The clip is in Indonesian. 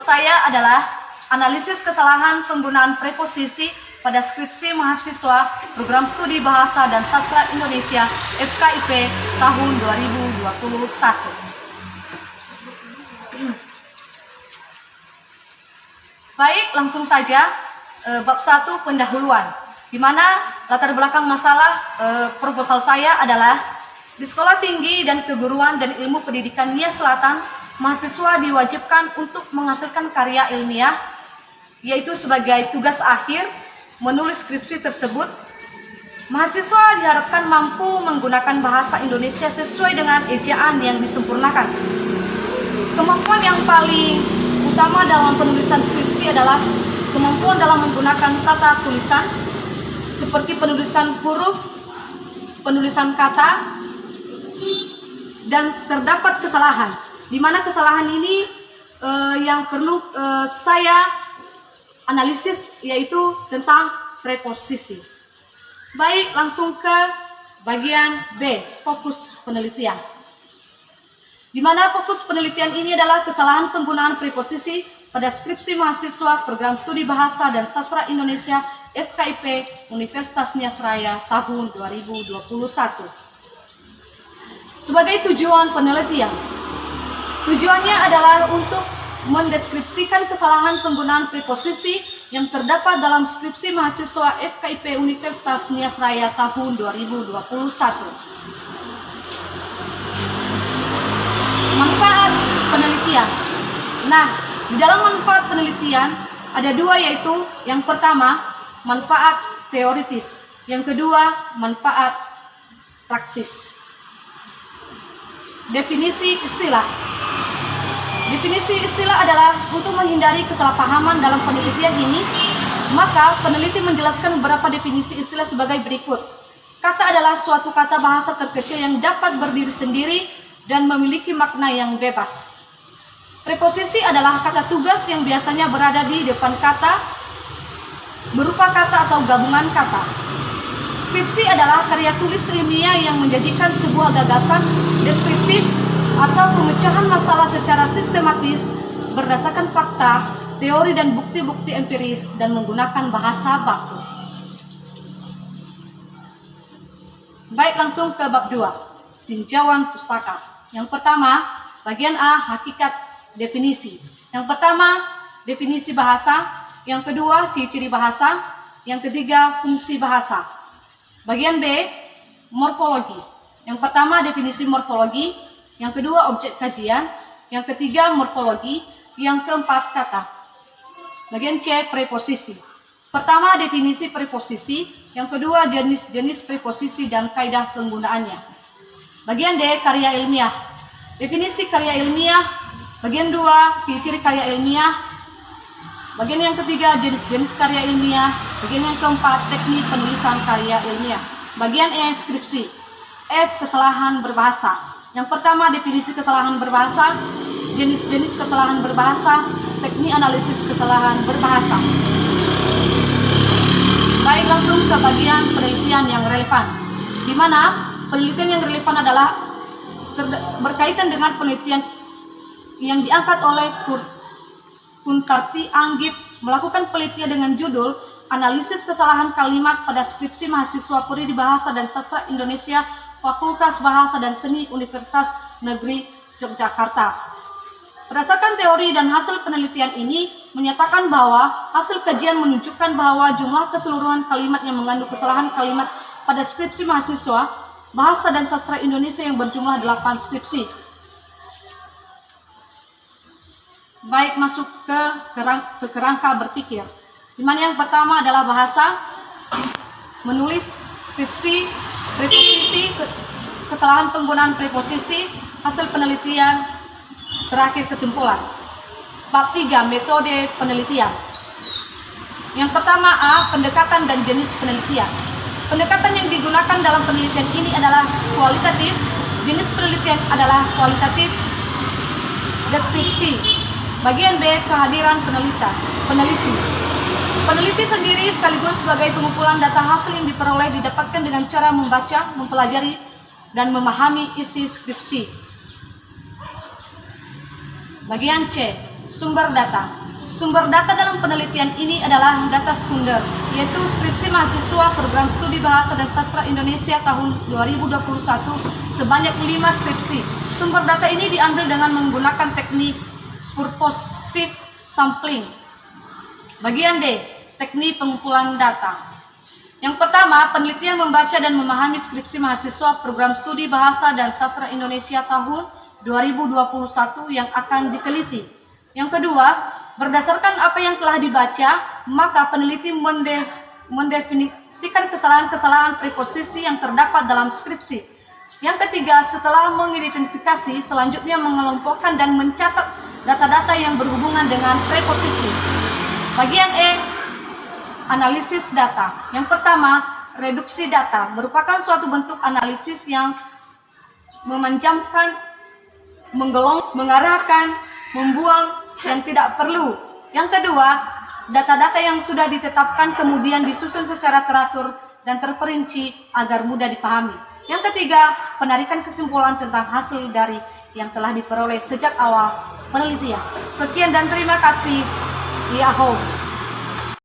Saya adalah analisis kesalahan penggunaan preposisi pada skripsi mahasiswa Program Studi Bahasa dan Sastra Indonesia FKIP tahun 2021. Baik, langsung saja bab 1 pendahuluan, di mana latar belakang masalah proposal saya adalah di Sekolah Tinggi dan Keguruan dan Ilmu Pendidikan Nia Selatan, mahasiswa diwajibkan untuk menghasilkan karya ilmiah, yaitu sebagai tugas akhir menulis skripsi tersebut. Mahasiswa diharapkan mampu menggunakan bahasa Indonesia sesuai dengan ejaan yang disempurnakan. Kemampuan yang paling utama dalam penulisan skripsi adalah kemampuan dalam menggunakan tata tulisan, seperti penulisan huruf, penulisan kata, dan terdapat kesalahan, di mana kesalahan ini yang perlu saya analisis, yaitu tentang preposisi. Baik, langsung ke bagian B, fokus penelitian. Di mana fokus penelitian ini adalah kesalahan penggunaan preposisi pada skripsi mahasiswa Program Studi Bahasa dan Sastra Indonesia FKIP Universitas Nia Seraya tahun 2021. Sebagai tujuan penelitian, tujuannya adalah untuk mendeskripsikan kesalahan penggunaan preposisi yang terdapat dalam skripsi mahasiswa FKIP Universitas Nia Seraya tahun 2021. Manfaat penelitian. Nah, di dalam manfaat penelitian ada dua, yaitu yang pertama manfaat teoritis, yang kedua manfaat praktis. Definisi istilah. Definisi istilah adalah untuk menghindari kesalahpahaman dalam penelitian ini, maka peneliti menjelaskan beberapa definisi istilah sebagai berikut. Kata adalah suatu kata bahasa terkecil yang dapat berdiri sendiri dan memiliki makna yang bebas. Preposisi adalah kata tugas yang biasanya berada di depan kata, berupa kata atau gabungan kata. Skripsi adalah karya tulis ilmiah yang menjanjikan sebuah gagasan deskriptif atau pemecahan masalah secara sistematis berdasarkan fakta, teori dan bukti-bukti empiris dan menggunakan bahasa baku. Baik, langsung ke bab 2, tinjauan pustaka. Yang pertama, bagian A, hakikat definisi. Yang pertama, definisi bahasa. Yang kedua, ciri-ciri bahasa. Yang ketiga, fungsi bahasa. Bagian B, morfologi. Yang pertama, definisi morfologi. Yang kedua, objek kajian. Yang ketiga, morfologi. Yang keempat, kata. Bagian C, preposisi. Pertama, definisi preposisi. Yang kedua, jenis-jenis preposisi dan kaidah penggunaannya. Bagian D, karya ilmiah. Definisi karya ilmiah. Bagian 2, ciri-ciri karya ilmiah. Bagian yang ketiga, jenis-jenis karya ilmiah. Bagian yang keempat, teknik penulisan karya ilmiah. Bagian E, skripsi. F, kesalahan berbahasa. Yang pertama, definisi kesalahan berbahasa, jenis-jenis kesalahan berbahasa, teknik analisis kesalahan berbahasa. Baik, langsung ke bagian penelitian yang relevan, di mana penelitian yang relevan adalah berkaitan dengan penelitian yang diangkat oleh Kuntarti Anggit, melakukan penelitian dengan judul Analisis Kesalahan Kalimat pada Skripsi Mahasiswa Prodi Bahasa dan Sastra Indonesia Fakultas Bahasa dan Seni Universitas Negeri Yogyakarta. Berdasarkan teori dan hasil penelitian ini menyatakan bahwa hasil kajian menunjukkan bahwa jumlah keseluruhan kalimat yang mengandung kesalahan kalimat pada skripsi mahasiswa Bahasa dan Sastra Indonesia yang berjumlah 8 skripsi. Baik, masuk ke kerangka berpikir, di mana yang pertama adalah bahasa, menulis skripsi, preposisi, kesalahan penggunaan preposisi, hasil penelitian, terakhir kesimpulan. Bab 3, metode penelitian. Yang pertama A, pendekatan dan jenis penelitian. Pendekatan yang digunakan dalam penelitian ini adalah kualitatif, jenis penelitian adalah kualitatif, deskripsi. Bagian B, kehadiran peneliti. Peneliti sendiri sekaligus sebagai pengumpulan data hasil yang diperoleh didapatkan dengan cara membaca, mempelajari, dan memahami isi skripsi. Bagian C, Sumber data. Sumber data dalam penelitian ini adalah data sekunder, yaitu skripsi mahasiswa program studi Bahasa dan Sastra Indonesia tahun 2021 sebanyak 5 skripsi. Sumber data ini diambil dengan menggunakan teknik purposive sampling. Bagian D, teknik pengumpulan data. Yang pertama, penelitian membaca dan memahami skripsi mahasiswa program studi Bahasa dan Sastra Indonesia tahun 2021 yang akan diteliti. Yang kedua, berdasarkan apa yang telah dibaca, maka peneliti mendefinisikan kesalahan-kesalahan preposisi yang terdapat dalam skripsi. Yang ketiga, setelah mengidentifikasi, selanjutnya mengelompokkan dan mencatat data-data yang berhubungan dengan preposisi. Bagian E, analisis data. Yang pertama, reduksi data merupakan suatu bentuk analisis yang memanjangkan, menggelong, mengarahkan, membuang yang tidak perlu. Yang kedua, data-data yang sudah ditetapkan kemudian disusun secara teratur dan terperinci agar mudah dipahami. Yang ketiga, penarikan kesimpulan tentang hasil dari yang telah diperoleh sejak awal penelitian. Sekian dan terima kasih. Yahoo.